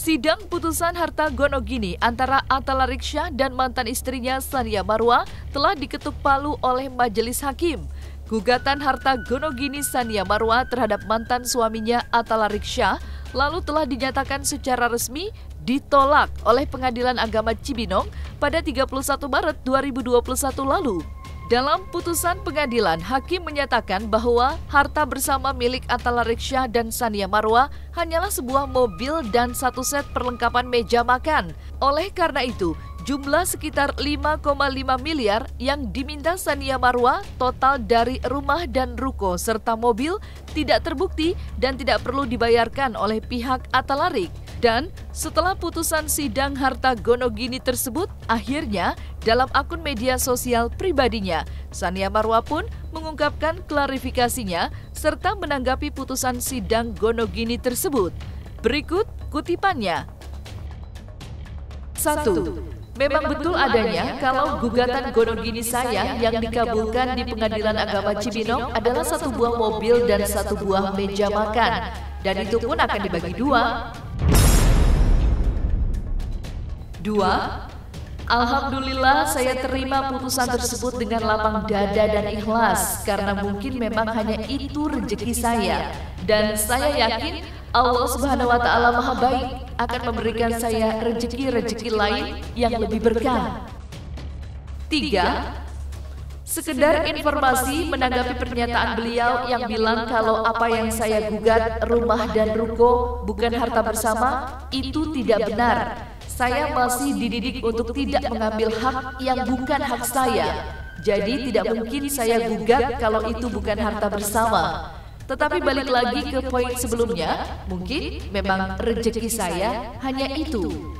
Sidang putusan harta gonogini antara Atta Laryksya dan mantan istrinya Tsania Marwa telah diketuk palu oleh majelis hakim. Gugatan harta gonogini Tsania Marwa terhadap mantan suaminya Atta Laryksya lalu telah dinyatakan secara resmi ditolak oleh Pengadilan Agama Cibinong pada 31 Maret 2021 lalu. Dalam putusan pengadilan, hakim menyatakan bahwa harta bersama milik Atta Laryksya dan Tsania Marwa hanyalah sebuah mobil dan satu set perlengkapan meja makan. Oleh karena itu, jumlah sekitar 5,5 miliar yang diminta Tsania Marwa total dari rumah dan ruko serta mobil tidak terbukti dan tidak perlu dibayarkan oleh pihak Atta Laryksya. Dan setelah putusan sidang harta gonogini tersebut, akhirnya dalam akun media sosial pribadinya, Tsania Marwa pun mengungkapkan klarifikasinya serta menanggapi putusan sidang gonogini tersebut. Berikut kutipannya. 1. Memang betul adanya kalau gugatan gonogini saya yang dikabulkan di Pengadilan Agama Cibinong adalah satu buah mobil dan satu buah meja makan. Dan itu pun akan dibagi dua. 2. Alhamdulillah saya terima putusan tersebut dengan lapang dada dan ikhlas karena mungkin memang hanya itu rezeki saya dan saya yakin Allah Subhanahu wa taala Maha Baik akan memberikan saya rezeki-rezeki lain yang lebih berkah. 3. Sekedar informasi menanggapi pernyataan beliau yang bilang kalau apa yang saya gugat rumah dan ruko bukan harta bersama itu tidak benar. Saya masih dididik untuk tidak mengambil hak yang bukan hak saya. Jadi tidak mungkin saya gugat kalau itu bukan harta bersama. Tetapi balik lagi ke poin sebelumnya, mungkin memang rezeki saya hanya itu.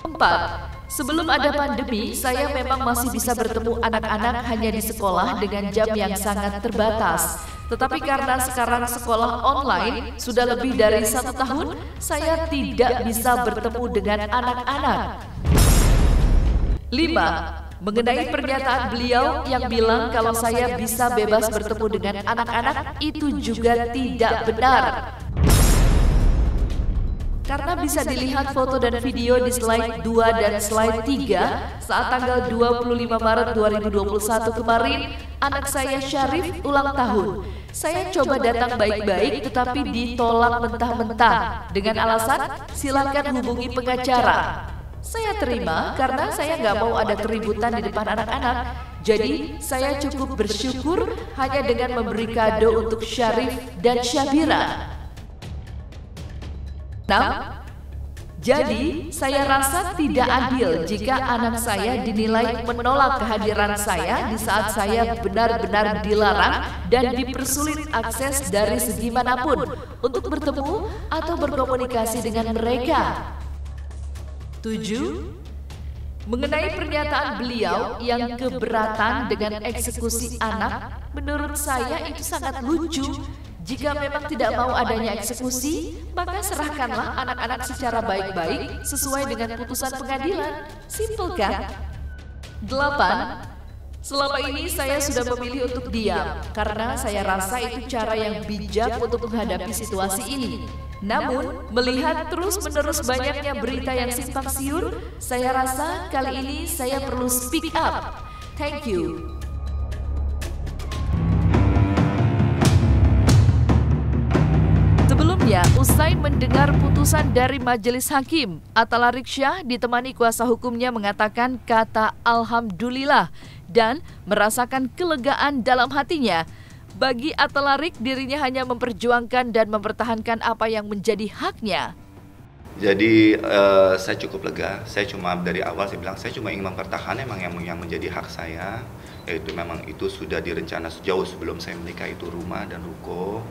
4. Sebelum ada pandemi, saya memang masih bisa bertemu anak-anak hanya di sekolah dengan jam yang sangat terbatas. Tetapi karena sekarang sekolah online sudah lebih dari 1 tahun, saya tidak bisa bertemu dengan anak-anak. 5. Mengenai pernyataan beliau yang bilang kalau saya bisa bebas bertemu dengan anak-anak, itu juga tidak benar. Karena bisa dilihat foto dan video di slide 2 dan slide 3 saat tanggal 25 Maret 2021 kemarin, anak saya Syarif ulang tahun. Saya coba datang baik-baik tetapi ditolak mentah-mentah dengan alasan silakan hubungi pengacara. Saya terima karena saya nggak mau ada keributan di depan anak-anak. Jadi saya cukup bersyukur hanya dengan memberi kado untuk Syarif dan Syabira. 6. Jadi, saya rasa tidak adil jika anak saya dinilai menolak kehadiran saya di saat saya benar-benar dilarang dan dipersulit akses dari segi manapun untuk bertemu atau berkomunikasi dengan mereka. 7. Mengenai pernyataan beliau yang keberatan dengan eksekusi anak, menurut saya itu sangat lucu. Jika memang tidak mau adanya eksekusi, maka serahkanlah anak-anak secara baik-baik sesuai dengan putusan pengadilan. Simpel kan? 8. Selama ini saya sudah memilih untuk diam karena saya rasa itu cara yang bijak untuk menghadapi situasi ini. Namun, melihat terus-menerus banyaknya berita yang simpang siur, saya rasa kali ini saya perlu speak up. Thank you. Sebelumnya, usai mendengar putusan dari majelis hakim, Atta Laryksya ditemani kuasa hukumnya mengatakan kata Alhamdulillah dan merasakan kelegaan dalam hatinya. Bagi Atta Laryksya, dirinya hanya memperjuangkan dan mempertahankan apa yang menjadi haknya. Jadi saya cukup lega. Saya cuma dari awal saya bilang saya cuma ingin mempertahankan memang yang menjadi hak saya, yaitu memang itu sudah direncana sejauh sebelum saya menikah itu rumah dan ruko.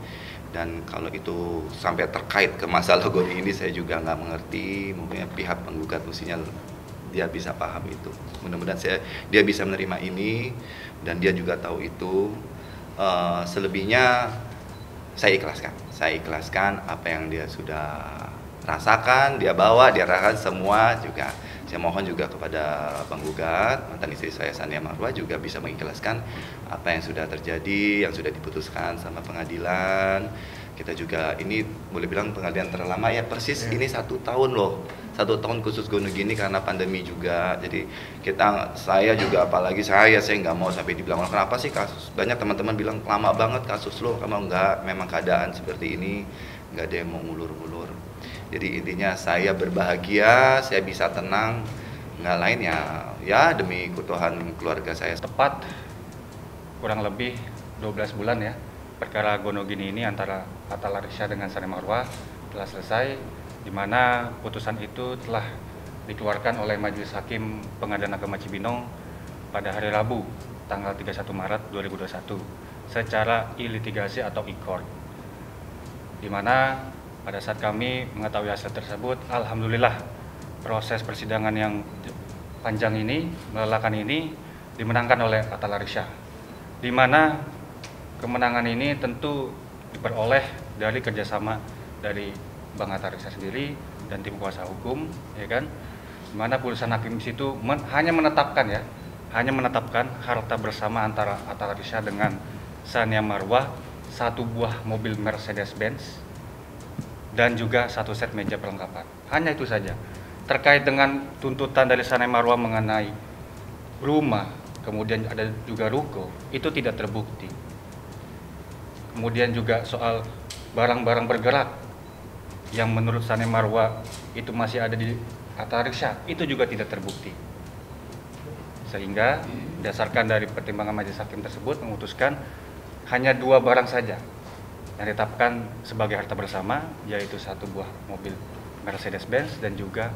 Dan kalau itu sampai terkait ke masalah goni ini saya juga nggak mengerti, mungkin pihak penggugat mestinya dia bisa paham itu. Mudah-mudahan dia bisa menerima ini dan dia juga tahu itu. Selebihnya saya ikhlaskan apa yang dia sudah rasakan, dia bawa, dia rasakan semua juga. Saya mohon juga kepada penggugat, mantan istri saya Tsania Marwa juga bisa mengikhlaskan apa yang sudah terjadi, yang sudah diputuskan sama pengadilan. Kita juga ini boleh bilang pengabdian terlama ya, persis ini 1 tahun loh. 1 tahun khusus Gunung gini karena pandemi juga. Jadi saya juga, apalagi saya nggak mau sampai dibilang kenapa sih kasus. Banyak teman-teman bilang lama banget kasus lo, kamu enggak, memang keadaan seperti ini, nggak ada yang mau ngulur-ngulur. Jadi intinya saya berbahagia, saya bisa tenang, nggak lain ya demi keutuhan keluarga saya. Tepat kurang lebih 12 bulan ya, perkara Gonogini ini antara Hatta Larisya dengan Sanem Marwah telah selesai, di mana putusan itu telah dikeluarkan oleh Majelis Hakim Pengadilan Agama Cibinong pada hari Rabu tanggal 31 Maret 2021 secara e-litigasi atau e-court, di mana pada saat kami mengetahui hasil tersebut, alhamdulillah proses persidangan yang panjang ini, melelahkan ini dimenangkan oleh Hatta Larisya, di mana kemenangan ini tentu diperoleh dari kerjasama dari Bang Hatta Larisya sendiri dan tim kuasa hukum, ya kan? Di mana putusan hakim di situ hanya menetapkan harta bersama antara Hatta Larisya dengan Sania Marwah 1 buah mobil Mercedes-Benz dan juga 1 set meja perlengkapan. Hanya itu saja. Terkait dengan tuntutan dari Sania Marwah mengenai rumah, kemudian ada juga ruko, itu tidak terbukti. Kemudian juga soal barang-barang bergerak yang menurut Sania Marwah itu masih ada di Hatta Larisya, itu juga tidak terbukti. Sehingga berdasarkan dari pertimbangan majelis hakim tersebut memutuskan hanya 2 barang saja yang ditetapkan sebagai harta bersama, yaitu 1 buah mobil Mercedes-Benz dan juga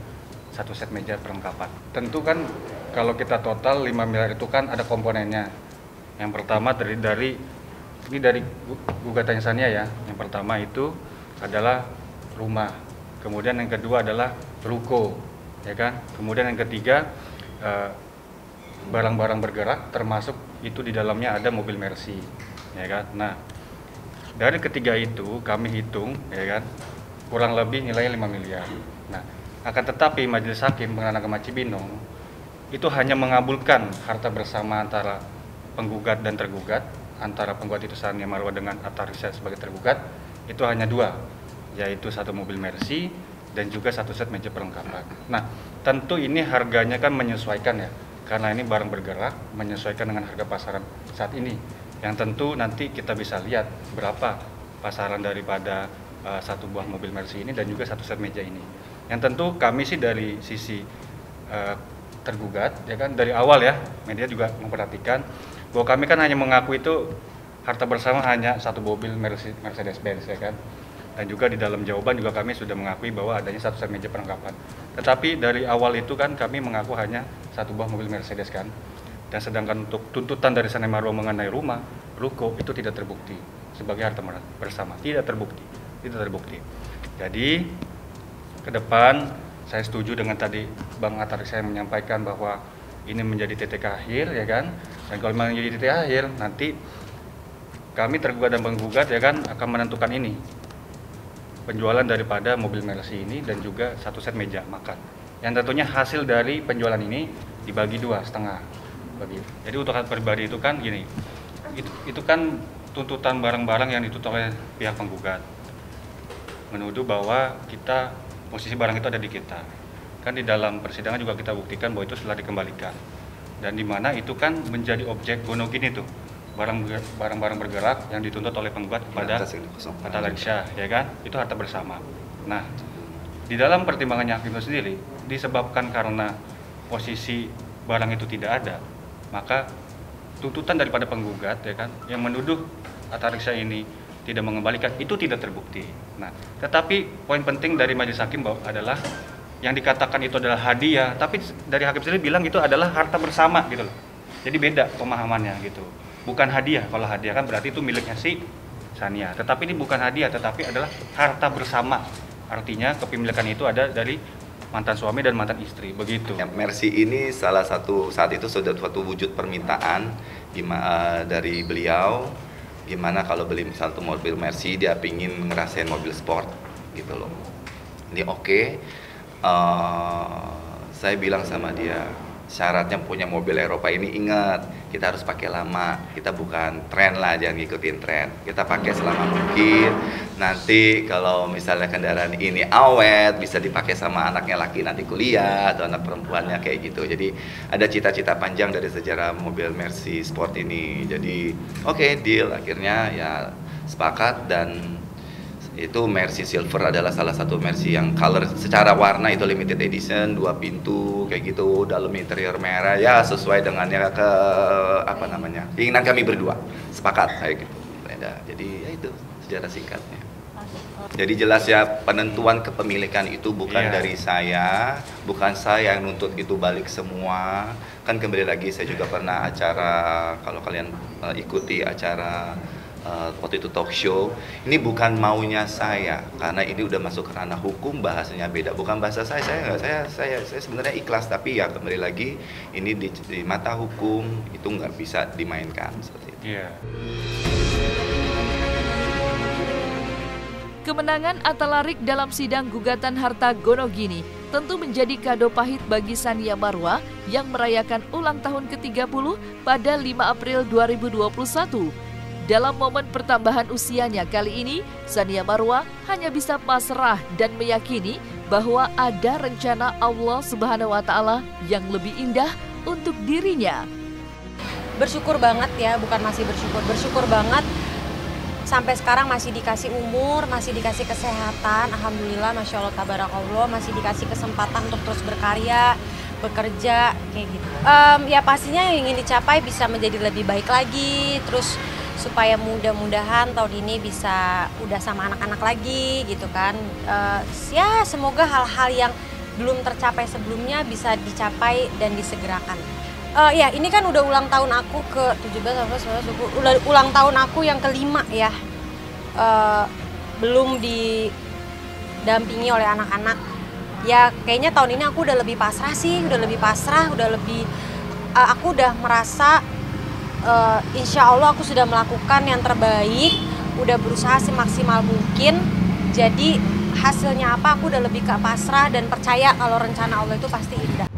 1 set meja perlengkapan. Tentu kan kalau kita total 5 miliar itu kan ada komponennya. Yang pertama dari gugatan Sania ya. Yang pertama itu adalah rumah. Kemudian yang kedua adalah ruko, ya kan? Kemudian yang ketiga barang-barang bergerak, termasuk itu di dalamnya ada mobil Mercy, ya kan? Nah, dari ketiga itu kami hitung, ya kan, kurang lebih nilainya 5 miliar. Nah, akan tetapi Majelis Hakim Pengadilan Agama Cibinong itu hanya mengabulkan harta bersama antara penggugat dan tergugat, antara penggugat itu Sania Marwah dengan Hatta Larisya sebagai tergugat, itu hanya 2, yaitu 1 mobil Mercy dan juga 1 set meja perlengkapan. Nah, tentu ini harganya kan menyesuaikan ya, karena ini barang bergerak, menyesuaikan dengan harga pasaran saat ini. Yang tentu nanti kita bisa lihat berapa pasaran daripada 1 buah mobil Mercy ini dan juga 1 set meja ini. Yang tentu kami sih dari sisi tergugat, ya kan, dari awal ya, media juga memperhatikan bahwa kami kan hanya mengaku itu harta bersama hanya 1 mobil Mercedes-Benz, ya kan. Dan juga di dalam jawaban juga kami sudah mengakui bahwa adanya 1 set meja perlengkapan. Tetapi dari awal itu kan kami mengaku hanya 1 buah mobil Mercedes kan. Dan sedangkan untuk tuntutan dari Sania Marwah mengenai rumah, ruko itu tidak terbukti sebagai harta bersama, tidak terbukti. Jadi ke depan saya setuju dengan tadi Bang Hatta Larisya yang menyampaikan bahwa ini menjadi titik akhir, ya kan. Dan kalau menjadi titik akhir, nanti kami tergugat dan penggugat, ya kan, akan menentukan ini penjualan daripada mobil Mercy ini dan juga 1 set meja makan. Yang tentunya hasil dari penjualan ini dibagi 2,5. Jadi untuk hal pribadi itu kan gini, itu kan tuntutan barang-barang yang dituntut oleh pihak penggugat, menuduh bahwa posisi barang itu ada di kita. Kan di dalam persidangan juga kita buktikan bahwa itu setelah dikembalikan, dan di mana itu kan menjadi objek Gonogini tuh, barang-barang bergerak yang dituntut oleh penggugat kepada Hatta Larisya, ya kan, itu harta bersama. Nah, di dalam pertimbangannya hakim itu sendiri disebabkan karena posisi barang itu tidak ada, maka tuntutan daripada penggugat, ya kan, yang menuduh Hatta Larisya ini tidak mengembalikan itu tidak terbukti. Nah, tetapi poin penting dari majelis hakim adalah yang dikatakan itu adalah hadiah, tapi dari hakim sendiri bilang itu adalah harta bersama gitu loh. Jadi beda pemahamannya gitu. Bukan hadiah, kalau hadiah kan berarti itu miliknya si Sania. Tetapi ini bukan hadiah, tetapi adalah harta bersama. Artinya kepemilikan itu ada dari mantan suami dan mantan istri, begitu. Mercy ini salah satu saat itu sudah suatu wujud permintaan dari beliau, gimana kalau beli satu mobil Mercy dia pingin ngerasain mobil sport gitu loh. Ini oke. Saya bilang sama dia, syaratnya punya mobil Eropa ini, ingat kita harus pakai lama, kita bukan tren lah, jangan ngikutin tren, kita pakai selama mungkin. Nanti kalau misalnya kendaraan ini awet bisa dipakai sama anaknya laki nanti kuliah atau anak perempuannya kayak gitu. Jadi ada cita-cita panjang dari sejarah mobil Mercy Sport ini. Jadi oke, deal, akhirnya ya sepakat, dan itu Mercy Silver adalah salah satu Mercy yang color secara warna itu limited edition, 2 pintu kayak gitu, dalam interior merah, ya sesuai dengan ya ke apa namanya keinginan kami berdua, sepakat kayak gitu. Jadi ya itu sejarah singkatnya. Jadi jelas ya, penentuan kepemilikan itu bukan dari saya, bukan saya yang nuntut itu balik semua. Kan kembali lagi saya juga pernah acara, kalau kalian ikuti acara waktu itu talk show, ini bukan maunya saya, karena ini udah masuk ke ranah hukum, bahasanya beda, bukan bahasa saya sebenarnya ikhlas, tapi ya kembali lagi ini di mata hukum itu nggak bisa dimainkan seperti itu. Kemenangan Atalarik dalam sidang gugatan harta Gonogini tentu menjadi kado pahit bagi Tsania Marwa yang merayakan ulang tahun ke-30 pada 5 April 2021. Dalam momen pertambahan usianya kali ini, Tsania Marwa hanya bisa pasrah dan meyakini bahwa ada rencana Allah Subhanahu wa Ta'ala yang lebih indah untuk dirinya. Bersyukur banget ya, bukan masih bersyukur banget. Sampai sekarang masih dikasih umur, masih dikasih kesehatan, alhamdulillah, masya Allah, tabarakallah, masih dikasih kesempatan untuk terus berkarya, bekerja, kayak gitu. Ya pastinya yang ingin dicapai bisa menjadi lebih baik lagi, terus supaya mudah-mudahan tahun ini bisa udah sama anak-anak lagi gitu kan. Ya semoga hal-hal yang belum tercapai sebelumnya bisa dicapai dan disegerakan. Ya ini kan udah ulang tahun aku ke 17, udah ulang tahun aku yang kelima ya. Belum didampingi oleh anak-anak. Ya kayaknya tahun ini aku udah lebih pasrah sih, aku udah merasa insya Allah aku sudah melakukan yang terbaik, udah berusaha semaksimal mungkin. Jadi hasilnya apa, aku udah lebih ke pasrah dan percaya kalau rencana Allah itu pasti indah.